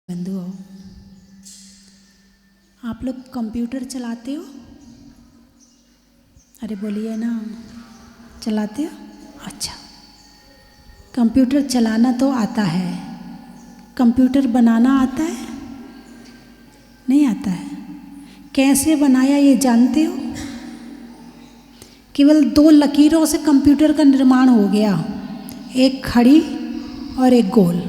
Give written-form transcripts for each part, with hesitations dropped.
बंधुओं, आप लोग कंप्यूटर चलाते हो? अरे बोलिए ना, चलाते हो? अच्छा, कंप्यूटर चलाना तो आता है, कंप्यूटर बनाना आता है? नहीं आता है। कैसे बनाया ये जानते हो? केवल 2 लकीरों से कंप्यूटर का निर्माण हो गया, एक खड़ी और एक गोल।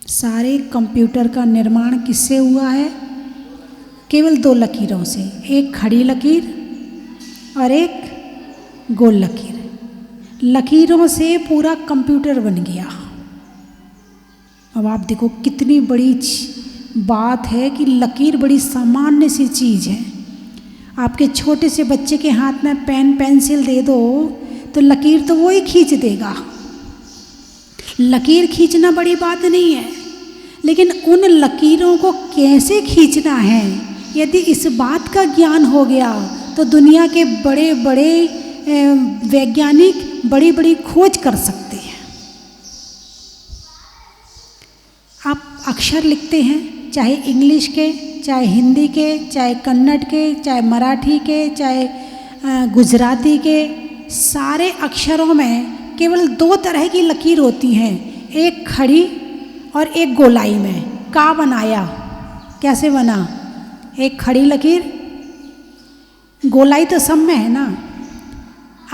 सारे कंप्यूटर का निर्माण किससे हुआ है? केवल 2 लकीरों से, एक खड़ी लकीर और एक गोल लकीर। लकीरों से पूरा कंप्यूटर बन गया। अब आप देखो कितनी बड़ी बात है कि लकीर बड़ी सामान्य सी चीज़ है। आपके छोटे से बच्चे के हाथ में पेन पेंसिल दे दो तो लकीर तो वो ही खींच देगा। लकीर खींचना बड़ी बात नहीं है, लेकिन उन लकीरों को कैसे खींचना है, यदि इस बात का ज्ञान हो गया तो दुनिया के बड़े बड़े वैज्ञानिक बड़ी बड़ी खोज कर सकते हैं। आप अक्षर लिखते हैं, चाहे इंग्लिश के, चाहे हिंदी के, चाहे कन्नड़ के, चाहे मराठी के, चाहे गुजराती के, सारे अक्षरों में केवल 2 तरह की लकीर होती हैं, एक खड़ी और एक गोलाई में। का बनाया, कैसे बना? एक खड़ी लकीर, गोलाई तो सब में है ना।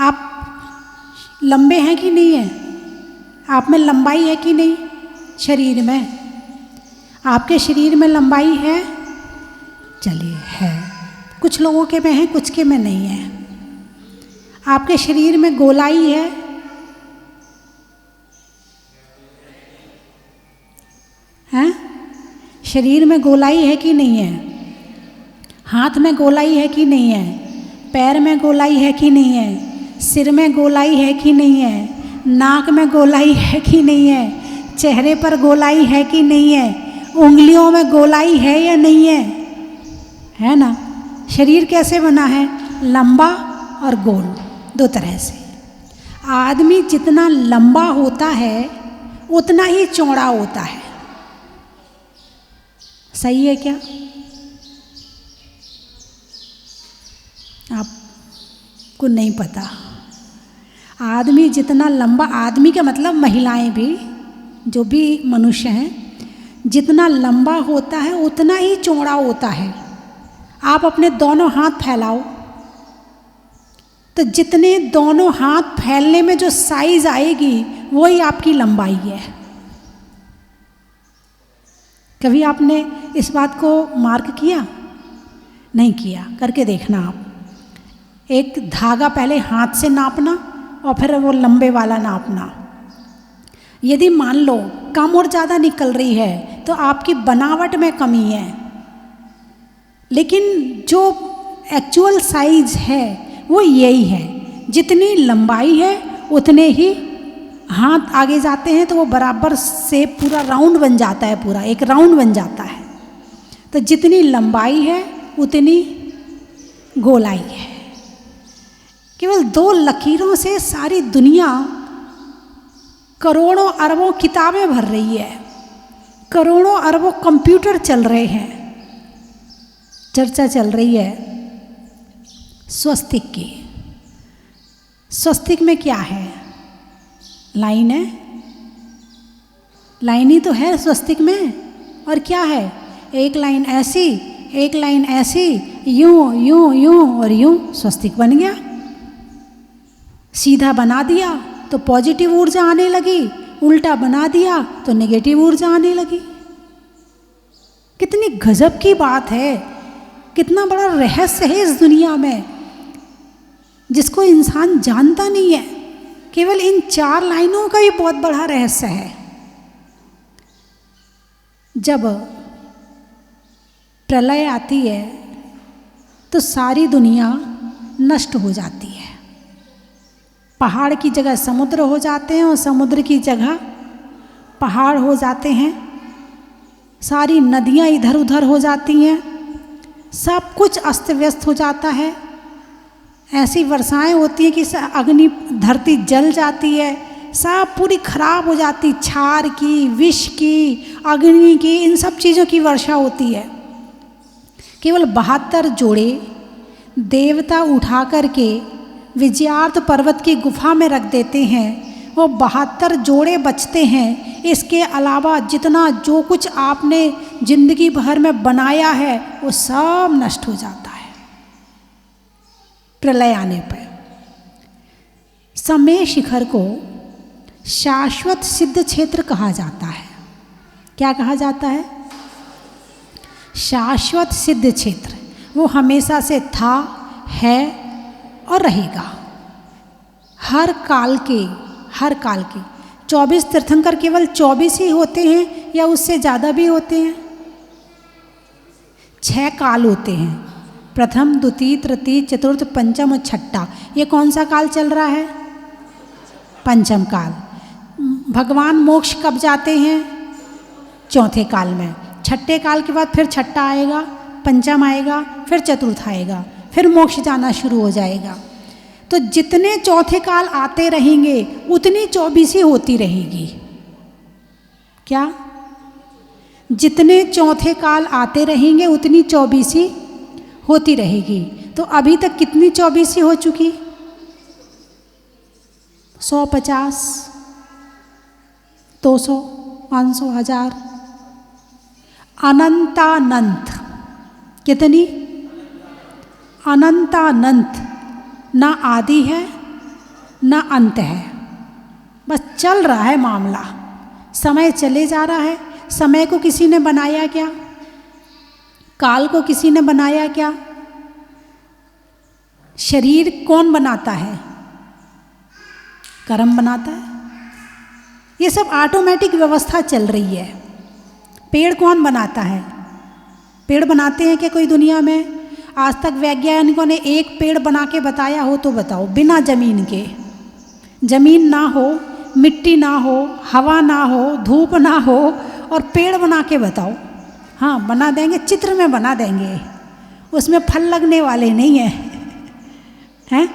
आप लंबे हैं कि नहीं है? आप में लंबाई है कि नहीं? शरीर में, आपके शरीर में लंबाई है? चलिए है, कुछ लोगों के में है, कुछ के में नहीं है। आपके शरीर में गोलाई है? हैं? शरीर में गोलाई है कि नहीं है? हाथ में गोलाई है कि नहीं है? पैर में गोलाई है कि नहीं है? सिर में गोलाई है कि नहीं है? नाक में गोलाई है कि नहीं है? चेहरे पर गोलाई है कि नहीं है? उंगलियों में गोलाई है या नहीं है? है ना। शरीर कैसे बना है? लंबा और गोल, 2 तरह से। आदमी जितना लंबा होता है उतना ही चौड़ा होता है। सही है क्या? आपको नहीं पता। आदमी जितना लंबा, आदमी का मतलब महिलाएं भी, जो भी मनुष्य हैं, जितना लंबा होता है उतना ही चौड़ा होता है। आप अपने दोनों हाथ फैलाओ तो जितने दोनों हाथ फैलने में जो साइज आएगी वही आपकी लंबाई है। कभी आपने इस बात को मार्क किया? नहीं किया, करके देखना आप। एक धागा पहले हाथ से नापना और फिर वो लंबे वाला नापना। यदि मान लो कम और ज़्यादा निकल रही है तो आपकी बनावट में कमी है, लेकिन जो एक्चुअल साइज है वो यही है। जितनी लंबाई है उतने ही हाथ आगे जाते हैं तो वो बराबर से पूरा राउंड बन जाता है, पूरा एक राउंड बन जाता है। तो जितनी लंबाई है उतनी गोलाई है। केवल 2 लकीरों से सारी दुनिया करोड़ों अरबों किताबें भर रही है, करोड़ों अरबों कंप्यूटर चल रहे हैं। चर्चा चल रही है स्वस्तिक की। स्वस्तिक में क्या है? लाइन है, लाइन ही तो है स्वस्तिक में। और क्या है? एक लाइन ऐसी, एक लाइन ऐसी, यूं यूं यूं और यूं, स्वस्तिक बन गया। सीधा बना दिया तो पॉजिटिव ऊर्जा आने लगी, उल्टा बना दिया तो नेगेटिव ऊर्जा आने लगी। कितनी गजब की बात है, कितना बड़ा रहस्य है इस दुनिया में जिसको इंसान जानता नहीं है। केवल इन 4 लाइनों का ही बहुत बड़ा रहस्य है। जब प्रलय आती है तो सारी दुनिया नष्ट हो जाती है। पहाड़ की जगह समुद्र हो जाते हैं और समुद्र की जगह पहाड़ हो जाते हैं। सारी नदियाँ इधर उधर हो जाती हैं, सब कुछ अस्त व्यस्त हो जाता है। ऐसी वर्षाएं होती हैं कि अग्नि, धरती जल जाती है, सब पूरी खराब हो जाती, क्षार की, विष की, अग्नि की, इन सब चीज़ों की वर्षा होती है। केवल 72 जोड़े देवता उठा करके विजयार्थ पर्वत की गुफा में रख देते हैं, वो 72 जोड़े बचते हैं। इसके अलावा जितना जो कुछ आपने जिंदगी भर में बनाया है वो सब नष्ट हो जाता है प्रलय आने पर। समय शिखर को शाश्वत सिद्ध क्षेत्र कहा जाता है। क्या कहा जाता है? शाश्वत सिद्ध क्षेत्र। वो हमेशा से था, है और रहेगा। हर काल के 24 तीर्थंकर केवल 24 ही होते हैं या उससे ज़्यादा भी होते हैं? 6 काल होते हैं, प्रथम, द्वितीय, तृतीय, चतुर्थ, पंचम और छठा। ये कौन सा काल चल रहा है? पंचम काल। भगवान मोक्ष कब जाते हैं? चौथे काल में। छठे काल के बाद फिर छठा आएगा, पंचम आएगा, फिर चतुर्थ आएगा, फिर मोक्ष जाना शुरू हो जाएगा। तो जितने चौथे काल आते रहेंगे उतनी 24 होती रहेगी। क्या? जितने चौथे काल आते रहेंगे उतनी 24 होती रहेगी। तो अभी तक कितनी 24 हो चुकी? 100, 50, 200, 500, 1000, अनंतानंत। कितनी? अनंतानंत। ना आदि है ना अंत है, बस चल रहा है मामला। समय चले जा रहा है। समय को किसी ने बनाया क्या? काल को किसी ने बनाया क्या? शरीर कौन बनाता है? कर्म बनाता है। ये सब ऑटोमेटिक व्यवस्था चल रही है। पेड़ कौन बनाता है? पेड़ बनाते हैं क्या कोई दुनिया में? आज तक वैज्ञानिकों ने एक पेड़ बना के बताया हो तो बताओ, बिना जमीन के। जमीन ना हो, मिट्टी ना हो, हवा ना हो, धूप ना हो, और पेड़ बना के बताओ। हाँ, बना देंगे, चित्र में बना देंगे, उसमें फल लगने वाले नहीं हैं।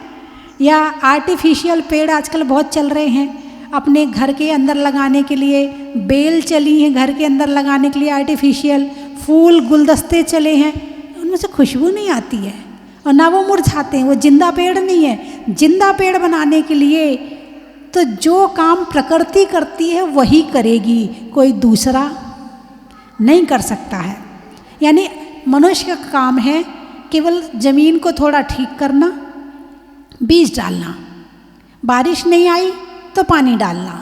या आर्टिफिशियल पेड़ आजकल बहुत चल रहे हैं अपने घर के अंदर लगाने के लिए। बेल चली हैं घर के अंदर लगाने के लिए, आर्टिफिशियल फूल गुलदस्ते चले हैं, उनमें से खुशबू नहीं आती है और ना वो मुरझाते हैं। वो जिंदा पेड़ नहीं है। जिंदा पेड़ बनाने के लिए तो जो काम प्रकृति करती है वही करेगी, कोई दूसरा नहीं कर सकता है। यानी मनुष्य का काम है केवल जमीन को थोड़ा ठीक करना, बीज डालना, बारिश नहीं आई तो पानी डालना।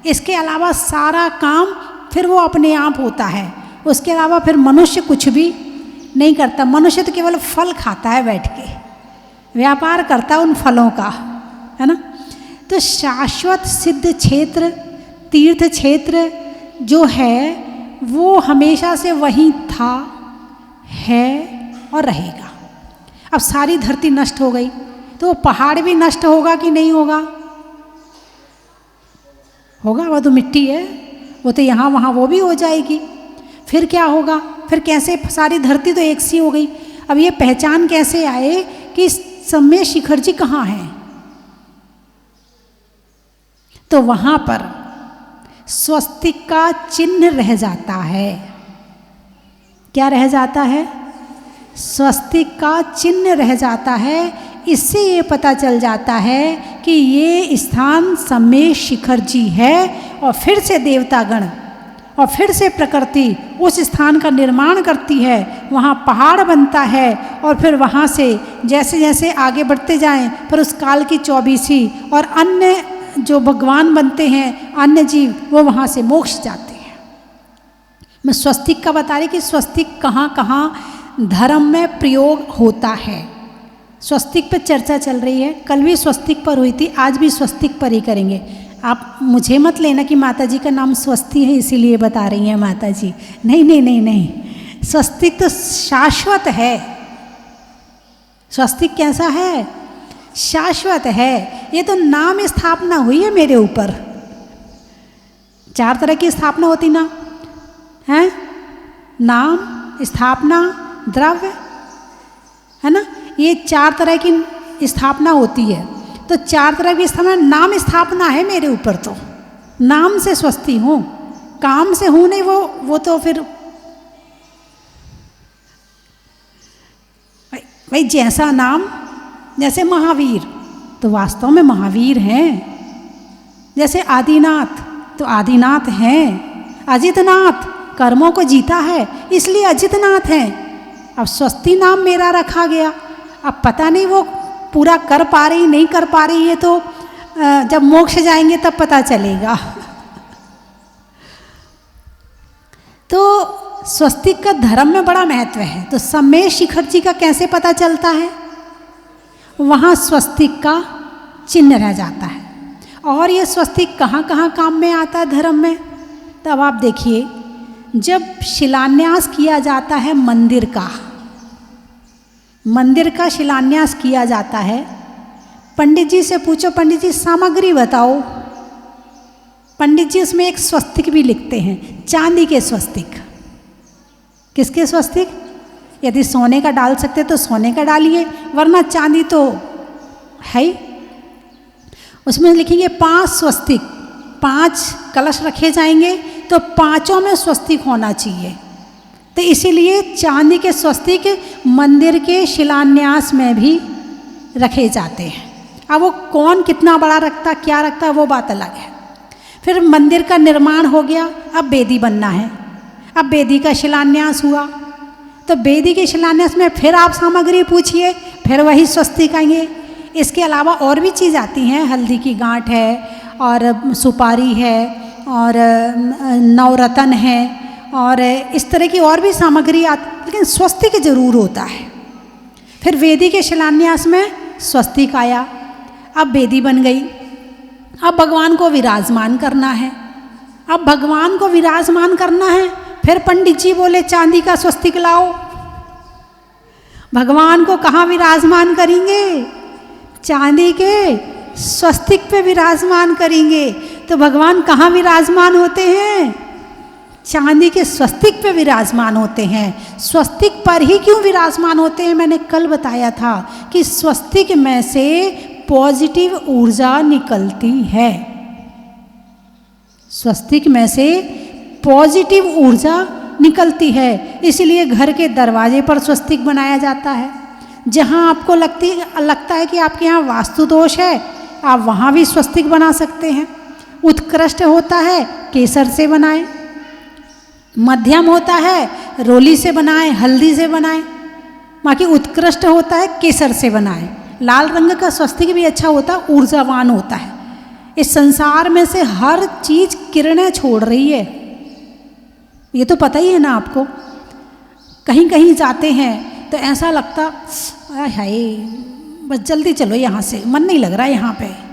इसके अलावा सारा काम फिर वो अपने आप होता है। उसके अलावा फिर मनुष्य कुछ भी नहीं करता। मनुष्य तो केवल फल खाता है बैठ के, व्यापार करता है उन फलों का, है ना। तो शाश्वत सिद्ध क्षेत्र, तीर्थ क्षेत्र जो है वो हमेशा से वही था, है और रहेगा। अब सारी धरती नष्ट हो गई तो वो पहाड़ भी नष्ट होगा कि नहीं होगा? होगा। वो तो मिट्टी है, वो तो यहाँ वहाँ वो भी हो जाएगी। फिर क्या होगा? फिर कैसे? सारी धरती तो एक सी हो गई। अब ये पहचान कैसे आए कि समय शिखर जी कहाँ हैं? तो वहाँ पर स्वस्तिक का चिन्ह रह जाता है। क्या रह जाता है? स्वस्तिक का चिन्ह रह जाता है। इससे ये पता चल जाता है कि ये स्थान समय शिखर जी है। और फिर से देवतागण और फिर से प्रकृति उस स्थान का निर्माण करती है, वहाँ पहाड़ बनता है और फिर वहाँ से जैसे जैसे आगे बढ़ते जाएं पर उस काल की 24 और अन्य जो भगवान बनते हैं, अन्य जीव, वो वहाँ से मोक्ष जाते हैं। मैं स्वस्तिक का बता रही कि स्वस्तिक कहाँ कहाँ धर्म में प्रयोग होता है। स्वस्तिक पर चर्चा चल रही है, कल भी स्वस्तिक पर हुई थी, आज भी स्वस्तिक पर ही करेंगे। आप मुझे मत लेना कि माता जी का नाम स्वस्ति है इसीलिए बता रही हैं माता जी। नहीं नहीं नहीं नहीं, स्वस्तिक तो शाश्वत है। स्वस्तिक कैसा है? शाश्वत है। ये तो नाम स्थापना हुई है मेरे ऊपर। 4 तरह की स्थापना होती ना है, नाम, स्थापना, द्रव्य, है ना। ये 4 तरह की स्थापना होती है। तो 4 तरफ की स्थापना, नाम स्थापना है मेरे ऊपर, तो नाम से स्वस्ति हूँ, काम से हूँ नहीं। वो तो फिर भाई जैसा नाम, जैसे महावीर तो वास्तव में महावीर हैं, जैसे आदिनाथ तो आदिनाथ हैं, अजितनाथ कर्मों को जीता है इसलिए अजितनाथ हैं। अब स्वस्ति नाम मेरा रखा गया, अब पता नहीं वो पूरा कर पा रही नहीं कर पा रही है, तो जब मोक्ष जाएंगे तब पता चलेगा। तो स्वस्तिक का धर्म में बड़ा महत्व है। तो समय शिखर जी का कैसे पता चलता है? वहाँ स्वस्तिक का चिन्ह रह जाता है। और ये स्वस्तिक कहाँ कहाँ काम में आता है धर्म में? तब आप देखिए, जब शिलान्यास किया जाता है मंदिर का शिलान्यास किया जाता है, पंडित जी से पूछो, पंडित जी सामग्री बताओ। पंडित जी उसमें एक स्वस्तिक भी लिखते हैं, चांदी के स्वस्तिक। किसके स्वस्तिक? यदि सोने का डाल सकते तो सोने का डालिए, वरना चांदी तो है ही। उसमें लिखेंगे 5 स्वस्तिक, 5 कलश रखे जाएंगे तो 5 में स्वस्तिक होना चाहिए। तो इसीलिए चांदी के स्वस्तिक मंदिर के शिलान्यास में भी रखे जाते हैं। अब वो कौन कितना बड़ा रखता, क्या रखता, वो बात अलग है। फिर मंदिर का निर्माण हो गया, अब वेदी बनना है। अब वेदी का शिलान्यास हुआ, तो वेदी के शिलान्यास में फिर आप सामग्री पूछिए, फिर वही स्वस्तिक आएंगे। इसके अलावा और भी चीज़ आती हैं, हल्दी की गांठ है और सुपारी है और नवरत्न है और इस तरह की और भी सामग्री आती, लेकिन स्वस्तिक जरूर होता है। फिर वेदी के शिलान्यास में स्वस्तिक आया, अब वेदी बन गई। अब भगवान को विराजमान करना है। अब भगवान को विराजमान करना है, फिर पंडित जी बोले चांदी का स्वस्तिक लाओ। भगवान को कहाँ विराजमान करेंगे? चांदी के स्वस्तिक पे विराजमान करेंगे। तो भगवान कहाँ विराजमान होते हैं? चांदी के स्वस्तिक पे विराजमान होते हैं। स्वस्तिक पर ही क्यों विराजमान होते हैं? मैंने कल बताया था कि स्वस्तिक में से पॉजिटिव ऊर्जा निकलती है। स्वस्तिक में से पॉजिटिव ऊर्जा निकलती है, इसलिए घर के दरवाजे पर स्वस्तिक बनाया जाता है। जहाँ आपको लगता है कि आपके यहाँ वास्तु दोष है, आप वहाँ भी स्वस्तिक बना सकते हैं। उत्कृष्ट होता है केसर से बनाएं, मध्यम होता है रोली से बनाएं, हल्दी से बनाएं, बाकी उत्कृष्ट होता है केसर से बनाएं। लाल रंग का स्वस्तिक भी अच्छा होता, ऊर्जावान होता है। इस संसार में से हर चीज किरणें छोड़ रही है, ये तो पता ही है ना आपको। कहीं कहीं जाते हैं तो ऐसा लगता हाय बस जल्दी चलो यहाँ से, मन नहीं लग रहा यहाँ पे।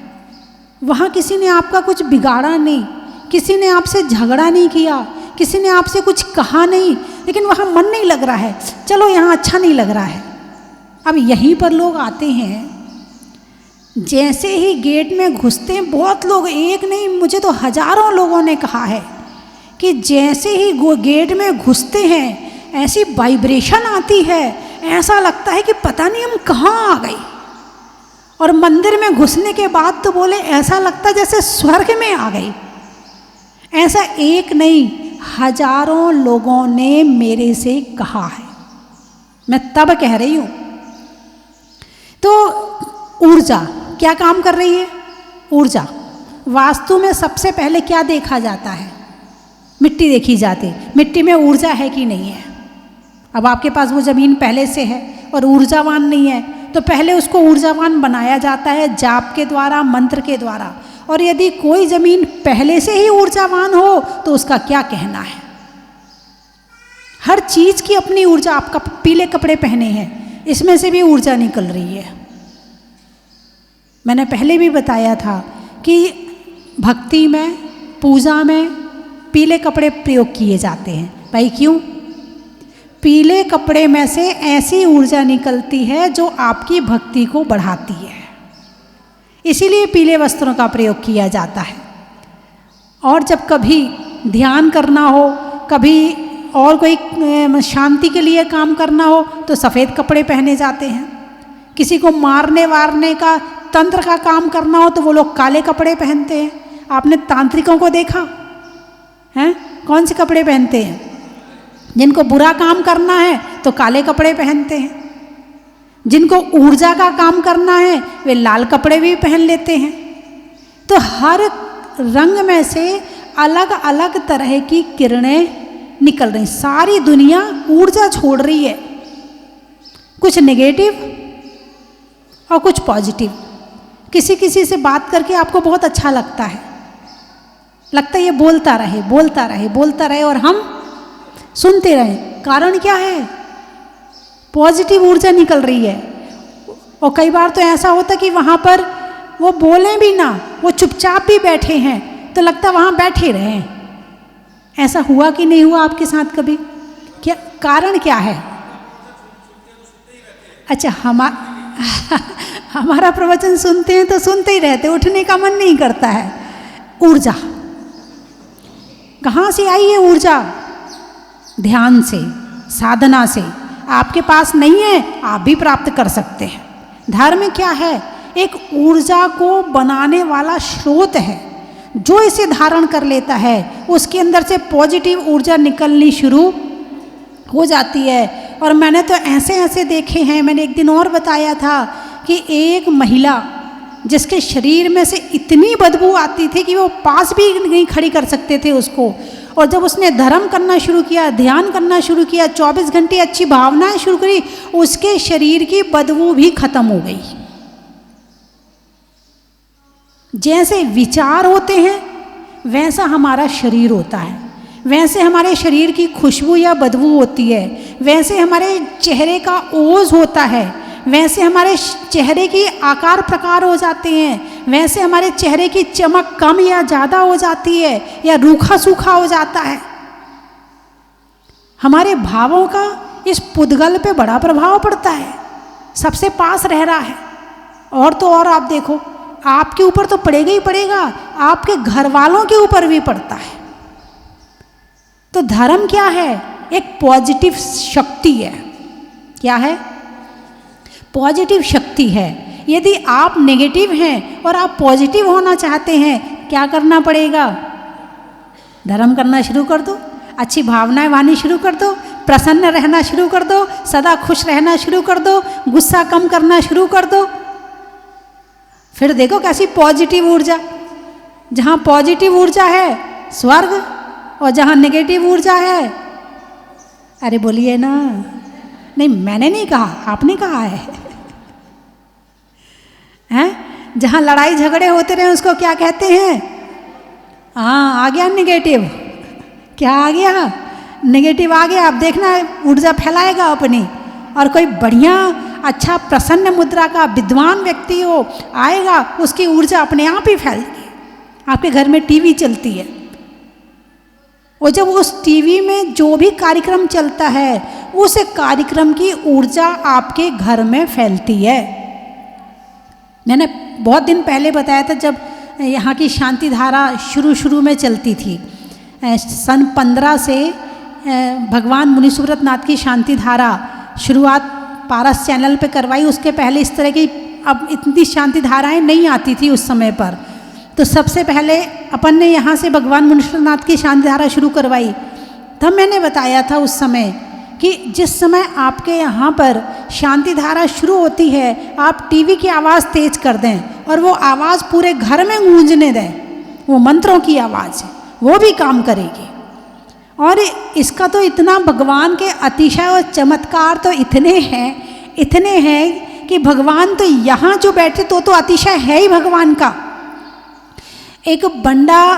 वहाँ किसी ने आपका कुछ बिगाड़ा नहीं, किसी ने आपसे झगड़ा नहीं किया, किसी ने आपसे कुछ कहा नहीं, लेकिन वहाँ मन नहीं लग रहा है, चलो यहाँ अच्छा नहीं लग रहा है। अब यहीं पर लोग आते हैं, जैसे ही गेट में घुसते हैं, बहुत लोग, एक नहीं मुझे तो हजारों लोगों ने कहा है कि जैसे ही गेट में घुसते हैं ऐसी वाइब्रेशन आती है, ऐसा लगता है कि पता नहीं हम कहाँ आ गए। और मंदिर में घुसने के बाद तो बोले ऐसा लगता जैसे स्वर्ग में आ गए। ऐसा एक नहीं, हजारों लोगों ने मेरे से कहा है, मैं तब कह रही हूँ। तो ऊर्जा क्या काम कर रही है? ऊर्जा वास्तु में सबसे पहले क्या देखा जाता है? मिट्टी देखी जाती, मिट्टी में ऊर्जा है कि नहीं है। अब आपके पास वो ज़मीन पहले से है और ऊर्जावान नहीं है, तो पहले उसको ऊर्जावान बनाया जाता है जाप के द्वारा, मंत्र के द्वारा। और यदि कोई ज़मीन पहले से ही ऊर्जावान हो तो उसका क्या कहना है। हर चीज़ की अपनी ऊर्जा। आपका पीले कपड़े पहने हैं, इसमें से भी ऊर्जा निकल रही है। मैंने पहले भी बताया था कि भक्ति में, पूजा में पीले कपड़े प्रयोग किए जाते हैं। भाई क्यों? पीले कपड़े में से ऐसी ऊर्जा निकलती है जो आपकी भक्ति को बढ़ाती है, इसीलिए पीले वस्त्रों का प्रयोग किया जाता है। और जब कभी ध्यान करना हो, कभी और कोई शांति के लिए काम करना हो तो सफ़ेद कपड़े पहने जाते हैं। किसी को मारने वारने का तंत्र का काम करना हो तो वो लोग काले कपड़े पहनते हैं। आपने तांत्रिकों को देखा है? कौन से कपड़े पहनते हैं? जिनको बुरा काम करना है तो काले कपड़े पहनते हैं, जिनको ऊर्जा का काम करना है वे लाल कपड़े भी पहन लेते हैं। तो हर रंग में से अलग अलग तरह की किरणें निकल रही। सारी दुनिया ऊर्जा छोड़ रही है, कुछ नेगेटिव और कुछ पॉजिटिव। किसी किसी से बात करके आपको बहुत अच्छा लगता है ये बोलता रहे बोलता रहे बोलता रहे और हम सुनते रहे। कारण क्या है? पॉजिटिव ऊर्जा निकल रही है। और कई बार तो ऐसा होता कि वहाँ पर वो बोलें भी ना, वो चुपचाप भी बैठे हैं तो लगता वहाँ बैठे रहे। ऐसा हुआ कि नहीं हुआ आपके साथ कभी? क्या कारण क्या है? अच्छा, हमारा प्रवचन सुनते हैं तो सुनते ही रहते, उठने का मन नहीं करता है। ऊर्जा कहाँ से आई है? ऊर्जा ध्यान से, साधना से। आपके पास नहीं है, आप भी प्राप्त कर सकते हैं। धर्म क्या है? एक ऊर्जा को बनाने वाला स्रोत है। जो इसे धारण कर लेता है उसके अंदर से पॉजिटिव ऊर्जा निकलनी शुरू हो जाती है। और मैंने तो ऐसे ऐसे देखे हैं। मैंने एक दिन और बताया था कि एक महिला जिसके शरीर में से इतनी बदबू आती थी कि वो पास भी नहीं खड़ी कर सकते थे उसको, और जब उसने धर्म करना शुरू किया, ध्यान करना शुरू किया, 24 घंटे अच्छी भावनाएं शुरू करी, उसके शरीर की बदबू भी खत्म हो गई। जैसे विचार होते हैं वैसा हमारा शरीर होता है, वैसे हमारे शरीर की खुशबू या बदबू होती है, वैसे हमारे चेहरे का ओज होता है, वैसे हमारे चेहरे की आकार प्रकार हो जाते हैं, वैसे हमारे चेहरे की चमक कम या ज़्यादा हो जाती है या रूखा सूखा हो जाता है। हमारे भावों का इस पुद्गल पे बड़ा प्रभाव पड़ता है, सबसे पास रह रहा है। और तो और आप देखो, आपके ऊपर तो पड़ेगा ही पड़ेगा, आपके घर वालों के ऊपर भी पड़ता है। तो धर्म क्या है? एक पॉजिटिव शक्ति है। क्या है? पॉजिटिव शक्ति है। यदि आप नेगेटिव हैं और आप पॉजिटिव होना चाहते हैं, क्या करना पड़ेगा? धर्म करना शुरू कर दो, अच्छी भावनाएं वानी शुरू कर दो, प्रसन्न रहना शुरू कर दो, सदा खुश रहना शुरू कर दो, गुस्सा कम करना शुरू कर दो। फिर देखो कैसी पॉजिटिव ऊर्जा। जहाँ पॉजिटिव ऊर्जा है स्वर्ग, और जहाँ नेगेटिव ऊर्जा है, अरे बोलिए ना। नहीं, मैंने नहीं कहा, आपने कहा है। हैं? जहाँ लड़ाई झगड़े होते रहे उसको क्या कहते हैं? हाँ, आ गया नेगेटिव। क्या आ गया? नेगेटिव आ गया। आप देखना ऊर्जा फैलाएगा अपनी, और कोई बढ़िया अच्छा प्रसन्न मुद्रा का विद्वान व्यक्ति हो आएगा, उसकी ऊर्जा अपने आप ही फैलेगी। आपके घर में टीवी चलती है, और जब उस टीवी में जो भी कार्यक्रम चलता है उस कार्यक्रम की ऊर्जा आपके घर में फैलती है। मैंने बहुत दिन पहले बताया था, जब यहाँ की शांति धारा शुरू में चलती थी, सन 15 से भगवान मुनि सुब्रत नाथ की शांति धारा शुरुआत पारस चैनल पे करवाई। उसके पहले इस तरह की अब इतनी शांति धाराएं नहीं आती थी उस समय पर। तो सबसे पहले अपन ने यहाँ से भगवान मुनि सुब्रत नाथ की शांति धारा शुरू करवाई। तब मैंने बताया था उस समय कि जिस समय आपके यहाँ पर शांति धारा शुरू होती है, आप टीवी की आवाज़ तेज कर दें और वो आवाज़ पूरे घर में गूंजने दें। वो मंत्रों की आवाज़ है, वो भी काम करेगी। और इसका तो इतना भगवान के अतिशय और चमत्कार तो इतने हैं कि भगवान तो यहाँ जो बैठे तो अतिशय है ही भगवान का। एक बंडा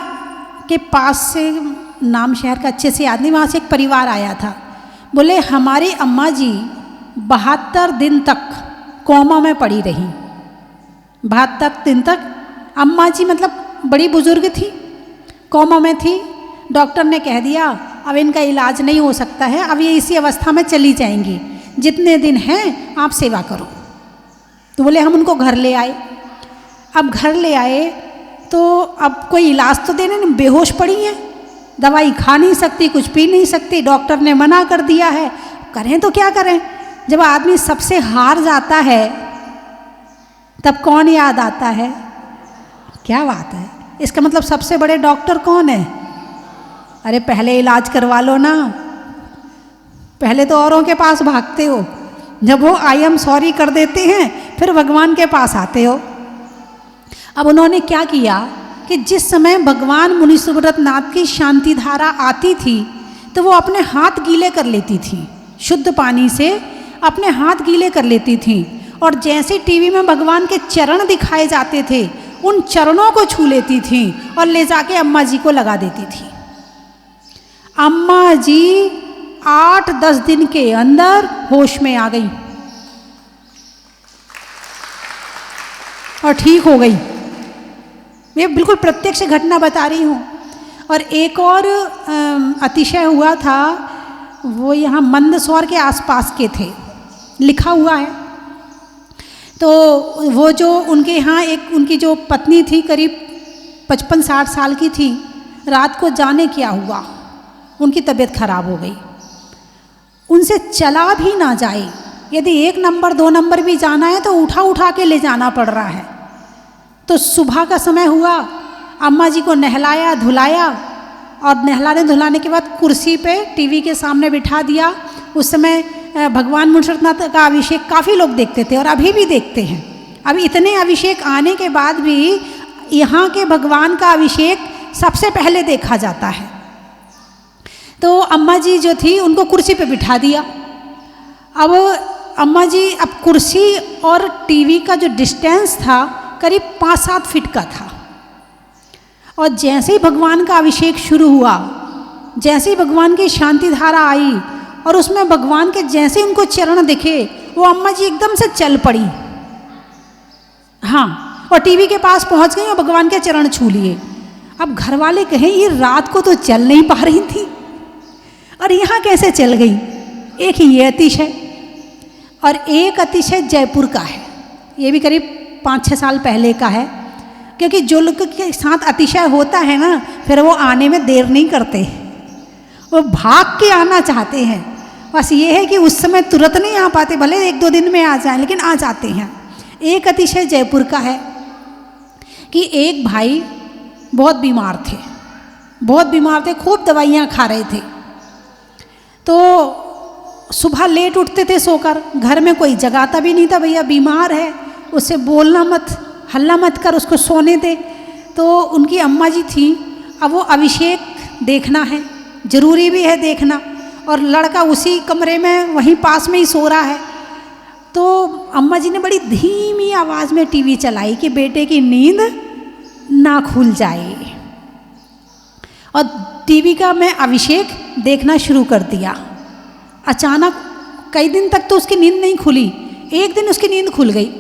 के पास से, नाम शहर का अच्छे से याद नहीं, वहाँ से एक परिवार आया था। बोले हमारी अम्मा जी 72 दिन तक कोमा में पड़ी रही। 72 दिन तक अम्मा जी, मतलब बड़ी बुजुर्ग थी, कोमा में थी। डॉक्टर ने कह दिया अब इनका इलाज नहीं हो सकता है, अब ये इसी अवस्था में चली जाएंगी, जितने दिन हैं आप सेवा करो। तो बोले हम उनको घर ले आए। अब घर ले आए तो अब कोई इलाज तो देने नहीं, बेहोश पड़ी हैं, दवाई खा नहीं सकती, कुछ पी नहीं सकती, डॉक्टर ने मना कर दिया है। करें तो क्या करें? जब आदमी सबसे हार जाता है तब कौन याद आता है? क्या बात है, इसका मतलब सबसे बड़े डॉक्टर कौन है? अरे पहले इलाज करवा लो ना, पहले तो औरों के पास भागते हो, जब वो आई एम सॉरी कर देते हैं फिर भगवान के पास आते हो। अब उन्होंने क्या किया कि जिस समय भगवान मुनि सुब्रत नाथ की शांति धारा आती थी तो वो अपने हाथ गीले कर लेती थी, शुद्ध पानी से अपने हाथ गीले कर लेती थी, और जैसे टीवी में भगवान के चरण दिखाए जाते थे उन चरणों को छू लेती थी और ले जाके अम्मा जी को लगा देती थी। अम्मा जी 8-10 दिन के अंदर होश में आ गई और ठीक हो गई। ये बिल्कुल प्रत्यक्ष घटना बता रही हूँ। और एक और अतिशय हुआ था, वो यहाँ मंदसौर के आसपास के थे, लिखा हुआ है। तो वो जो उनके यहाँ एक उनकी जो पत्नी थी करीब 55-60 साल की थी, रात को जाने क्या हुआ उनकी तबीयत खराब हो गई, उनसे चला भी ना जाए, यदि 1 नंबर 2 नंबर भी जाना है तो उठा उठा के ले जाना पड़ रहा है। तो सुबह का समय हुआ, अम्मा जी को नहलाया धुलाया और नहलाने धुलाने के बाद कुर्सी पे टीवी के सामने बिठा दिया। उस समय भगवान मुनिशुरनाथ का अभिषेक काफ़ी लोग देखते थे और अभी भी देखते हैं। अभी इतने अभिषेक आने के बाद भी यहाँ के भगवान का अभिषेक सबसे पहले देखा जाता है। तो अम्मा जी जो थी उनको कुर्सी पे बिठा दिया। अब अम्मा जी, अब कुर्सी और टीवी का जो डिस्टेंस था करीब 5-7 फीट का था, और जैसे ही भगवान का अभिषेक शुरू हुआ, जैसे ही भगवान की शांति धारा आई और उसमें भगवान के जैसे उनको चरण दिखे, वो अम्मा जी एकदम से चल पड़ी। हाँ, और टीवी के पास पहुंच गई और भगवान के चरण छू लिए। अब घर वाले कहें ये रात को तो चल नहीं पा रही थी और यहाँ कैसे चल गई। एक ये अतिशय, और एक अतिशय जयपुर का है, ये भी करीब 5-6 साल पहले का है। क्योंकि जो लोग के साथ अतिशय होता है ना, फिर वो आने में देर नहीं करते, वो भाग के आना चाहते हैं। बस ये है कि उस समय तुरंत नहीं आ पाते, भले 1-2 दिन में आ जाएं, लेकिन आ जाते हैं। एक अतिशय जयपुर का है कि एक भाई बहुत बीमार थे, खूब दवाइयाँ खा रहे थे। तो सुबह लेट उठते थे सोकर, घर में कोई जगाता भी नहीं था, भैया बीमार है उससे बोलना मत, हल्ला मत कर, उसको सोने दे। तो उनकी अम्मा जी थी, अब वो अभिषेक देखना है, ज़रूरी भी है देखना, और लड़का उसी कमरे में वहीं पास में ही सो रहा है। तो अम्मा जी ने बड़ी धीमी आवाज़ में टीवी चलाई कि बेटे की नींद ना खुल जाए, और टीवी का मैं अभिषेक देखना शुरू कर दिया। अचानक कई दिन तक तो उसकी नींद नहीं खुली, एक दिन उसकी नींद खुल गई,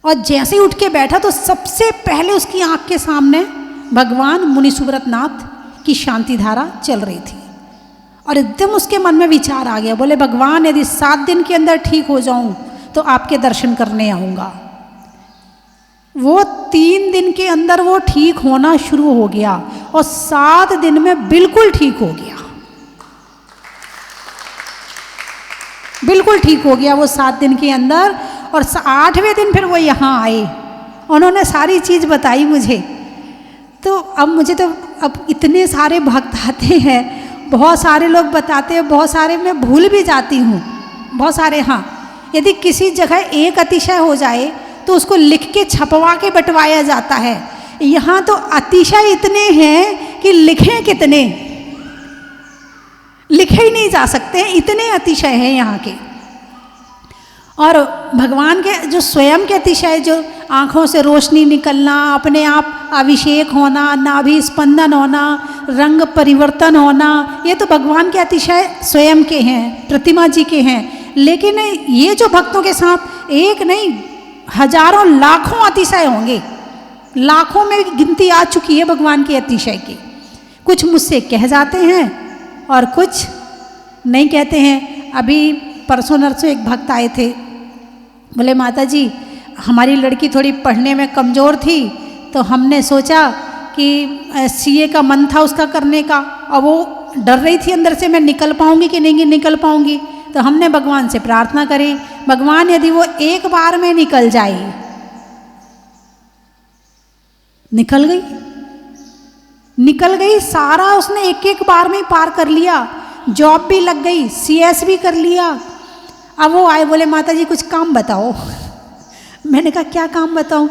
और जैसे ही उठ के बैठा तो सबसे पहले उसकी आंख के सामने भगवान मुनि सुब्रत नाथ की शांति धारा चल रही थी। और एकदम उसके मन में विचार आ गया, बोले भगवान यदि 7 दिन के अंदर ठीक हो जाऊं तो आपके दर्शन करने आऊँगा। वो 3 दिन के अंदर वो ठीक होना शुरू हो गया और 7 दिन में बिल्कुल ठीक हो गया, बिल्कुल ठीक हो गया वो 7 दिन के अंदर। और 8वें दिन फिर वो यहाँ आए, उन्होंने सारी चीज़ बताई मुझे। तो अब मुझे तो अब इतने सारे भक्त आते हैं, बहुत सारे लोग बताते हैं, बहुत सारे मैं भूल भी जाती हूँ, बहुत सारे। हाँ, यदि किसी जगह एक अतिशय हो जाए तो उसको लिख के छपवा के बंटवाया जाता है। यहाँ तो अतिशय इतने हैं कि लिखें कितने, लिखे ही नहीं जा सकते, इतने अतिशय हैं यहाँ के। और भगवान के जो स्वयं के अतिशय, जो आँखों से रोशनी निकलना, अपने आप अभिषेक होना, नाभि स्पंदन होना, रंग परिवर्तन होना, ये तो भगवान के अतिशय स्वयं के हैं, प्रतिमा जी के हैं। लेकिन ये जो भक्तों के साथ एक नहीं हजारों लाखों अतिशय होंगे, लाखों में गिनती आ चुकी है भगवान के अतिशय की। कुछ मुझसे कह जाते हैं और कुछ नहीं कहते हैं। अभी परसों नरसों एक भक्त आए थे, बोले माता जी हमारी लड़की थोड़ी पढ़ने में कमज़ोर थी, तो हमने सोचा कि सीए का मन था उसका करने का, और वो डर रही थी अंदर से मैं निकल पाऊँगी कि नहीं निकल पाऊँगी। तो हमने भगवान से प्रार्थना करी, भगवान यदि वो एक बार में निकल जाए, निकल गई, निकल गई, सारा उसने एक एक बार में पार कर लिया, जॉब भी लग गई, CS भी कर लिया। अब वो आए, बोले माता जी कुछ काम बताओ। मैंने कहा क्या काम बताऊं?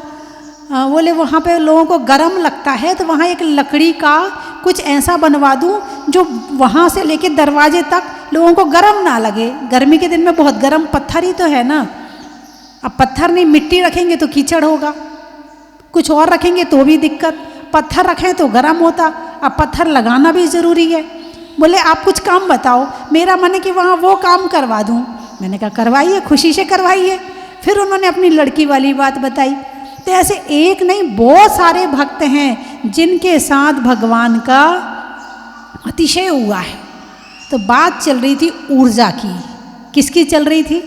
बोले वहाँ पे लोगों को गर्म लगता है तो वहाँ एक लकड़ी का कुछ ऐसा बनवा दूं जो वहाँ से लेके दरवाजे तक लोगों को गर्म ना लगे। गर्मी के दिन में बहुत गर्म, पत्थर ही तो है ना, अब पत्थर नहीं, मिट्टी रखेंगे तो कीचड़ होगा, कुछ और रखेंगे तो भी दिक्कत, पत्थर रखें तो गर्म होता, अब पत्थर लगाना भी ज़रूरी है। बोले आप कुछ काम बताओ। मेरा मन है कि वहाँ वो काम करवा दूँ। मैंने कहा करवाइए, खुशी से करवाइए। फिर उन्होंने अपनी लड़की वाली बात बताई। तो ऐसे एक नहीं, बहुत सारे भक्त हैं जिनके साथ भगवान का अतिशय हुआ है। तो बात चल रही थी ऊर्जा की। किसकी चल रही थी?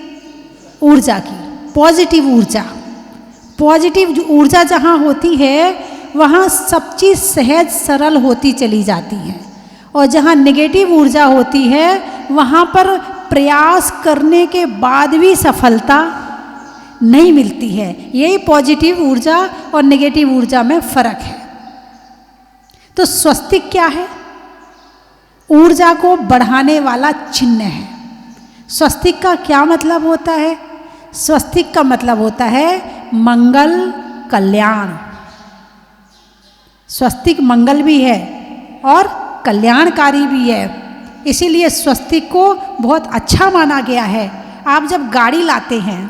ऊर्जा की, पॉजिटिव ऊर्जा। पॉजिटिव ऊर्जा जहाँ होती है वहाँ सब चीज़ सहज सरल होती चली जाती है, और जहाँ नेगेटिव ऊर्जा होती है वहाँ पर प्रयास करने के बाद भी सफलता नहीं मिलती है। यही पॉजिटिव ऊर्जा और नेगेटिव ऊर्जा में फ़र्क है। तो स्वस्तिक क्या है? ऊर्जा को बढ़ाने वाला चिन्ह है। स्वस्तिक का क्या मतलब होता है? स्वस्तिक का मतलब होता है मंगल कल्याण। स्वस्तिक मंगल भी है और कल्याणकारी भी है, इसीलिए स्वस्तिक को बहुत अच्छा माना गया है। आप जब गाड़ी लाते हैं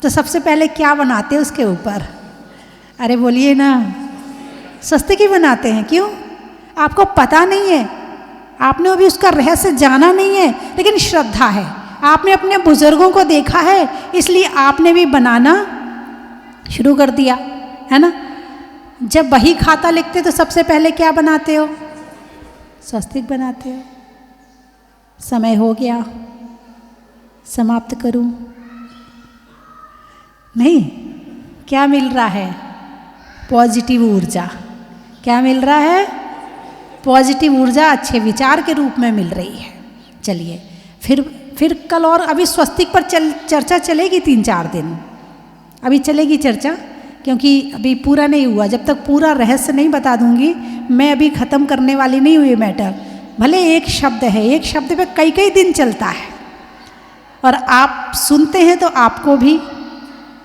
तो सबसे पहले क्या बनाते हैं उसके ऊपर? अरे बोलिए ना, स्वस्तिक ही बनाते हैं। क्यों? आपको पता नहीं है, आपने अभी उसका रहस्य जाना नहीं है, लेकिन श्रद्धा है, आपने अपने बुजुर्गों को देखा है, इसलिए आपने भी बनाना शुरू कर दिया, है ना। जब बही खाता लिखते तो सबसे पहले क्या बनाते हो? स्वस्तिक बनाते हो। समय हो गया, समाप्त करूं? नहीं, क्या मिल रहा है? पॉजिटिव ऊर्जा। क्या मिल रहा है? पॉजिटिव ऊर्जा अच्छे विचार के रूप में मिल रही है। चलिए फिर कल और अभी स्वस्तिक पर चर्चा चलेगी 3-4 दिन, अभी चलेगी चर्चा, क्योंकि अभी पूरा नहीं हुआ। जब तक पूरा रहस्य नहीं बता दूंगी, मैं अभी ख़त्म करने वाली नहीं हुई मैटर। भले एक शब्द है, एक शब्द पे कई कई दिन चलता है, और आप सुनते हैं तो आपको भी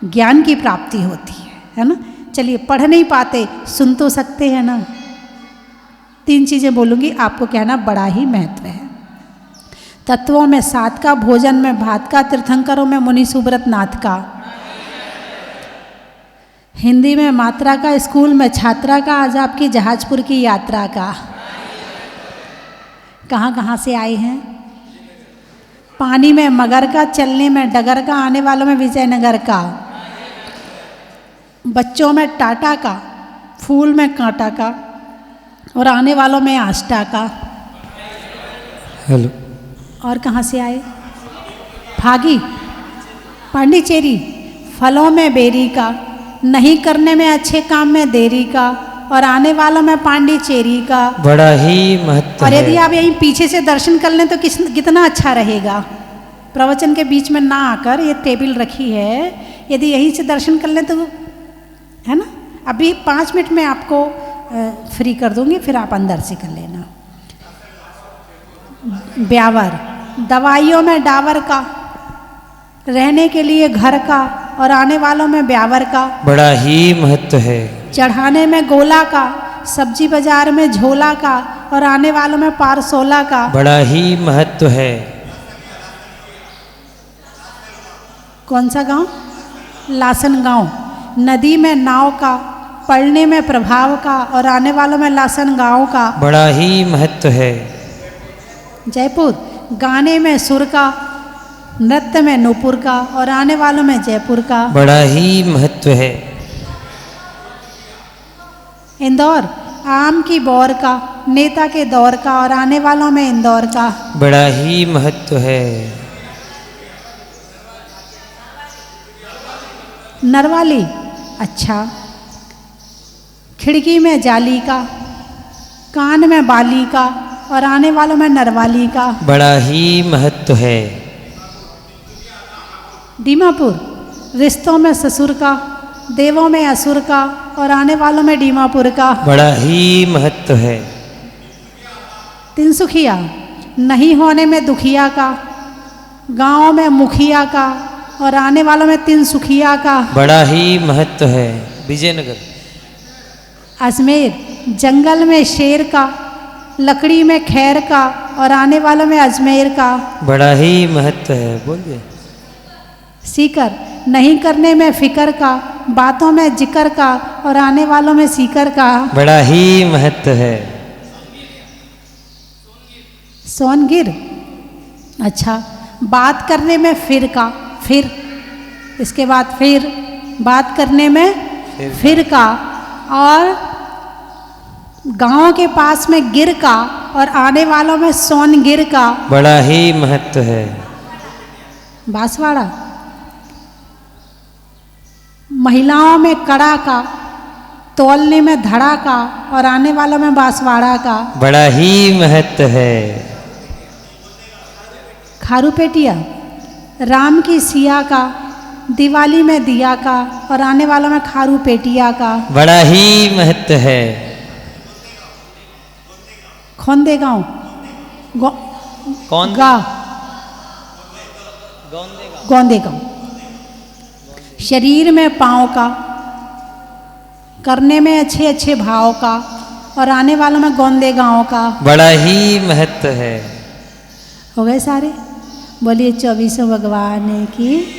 ज्ञान की प्राप्ति होती है ना। चलिए, पढ़ नहीं पाते, सुन तो सकते हैं ना। 3 चीज़ें बोलूँगी, आपको कहना बड़ा ही महत्व है। तत्वों में 7 का, भोजन में भात का, तीर्थंकरों में मुनि सुब्रत नाथ का, हिंदी में मात्रा का, स्कूल में छात्रा का, आज आपकी जहाजपुर की यात्रा का। कहाँ कहाँ से आए हैं? पानी में मगर का, चलने में डगर का, आने वालों में विजयनगर का, बच्चों में टाटा का, फूल में कांटा का, और आने वालों में आष्टा का। हेलो। और कहाँ से आए? भागी, पांडिचेरी, फलों में बेरी का, नहीं करने में अच्छे काम में देरी का, और आने वालों में पांडिचेरी का। बड़ा ही महत्व और है। यदि आप यहीं पीछे से दर्शन कर लें तो कितना अच्छा रहेगा। प्रवचन के बीच में ना आकर, ये टेबल रखी है, यदि यहीं से दर्शन कर लें तो, है ना। अभी 5 मिनट में आपको फ्री कर दूंगी, फिर आप अंदर से कर लेना। ब्यावर, दवाइयों में डावर का, रहने के लिए घर का, और आने वालों में ब्यावर का। बड़ा ही महत्व है। चढ़ाने में गोला का, सब्जी बाजार में झोला का, और आने वालों में पारसोला का। बड़ा ही महत्व है। कौन सा गांव? लासन गांव। नदी में नाव का, पढ़ने में प्रभाव का, और आने वालों में लासन गांव का। बड़ा ही महत्व है। जयपुर, गाने में सुर का, नृत्य में नूपुर का, और आने वालों में जयपुर का। बड़ा ही महत्व है। इंदौर, आम की बौर का, नेता के दौर का, और आने वालों में इंदौर का। बड़ा ही महत्व है। नरवाली, अच्छा, खिड़की में जाली का, कान में बाली का, और आने वालों में नरवाली का। बड़ा ही महत्व है। दीमापुर, रिश्तों में ससुर का, देवों में असुर का और आने वालों में दीमापुर का। बड़ा ही महत्व है। तिनसुखिया, नहीं होने में दुखिया का, गांव में मुखिया का और आने वालों में तिनसुखिया का। बड़ा ही महत्व है। विजयनगर। अजमेर, जंगल में शेर का, लकड़ी में खैर का और आने वालों में अजमेर का। बड़ा ही महत्व है। बोलिए। सीकर, नहीं करने में फिकर का, बातों में जिक्र का और आने वालों में सीकर का। बड़ा ही महत्व है। सोनगिर, अच्छा, बात करने में फिर का, फिर, इसके बाद फिर, बात करने में फिर का और गांव के पास में गिर का और आने वालों में सोनगिर का। बड़ा ही महत्व है। बांसवाड़ा, महिलाओं में कड़ा का, तौलने में धड़ा का और आने वालों में बांसवाड़ा का। बड़ा ही महत्व है। खारूपेटिया, राम की सिया का, दिवाली में दिया का और आने वालों में खारूपेटिया का। बड़ा ही महत्व है। खोंदेगांव, कौन? गोंदेगांव, शरीर में पाँव का, करने में अच्छे अच्छे भाव का और आने वालों में गोंदेगांव का। बड़ा ही महत्व है। हो गए सारे? बोलिए 24 भगवान की।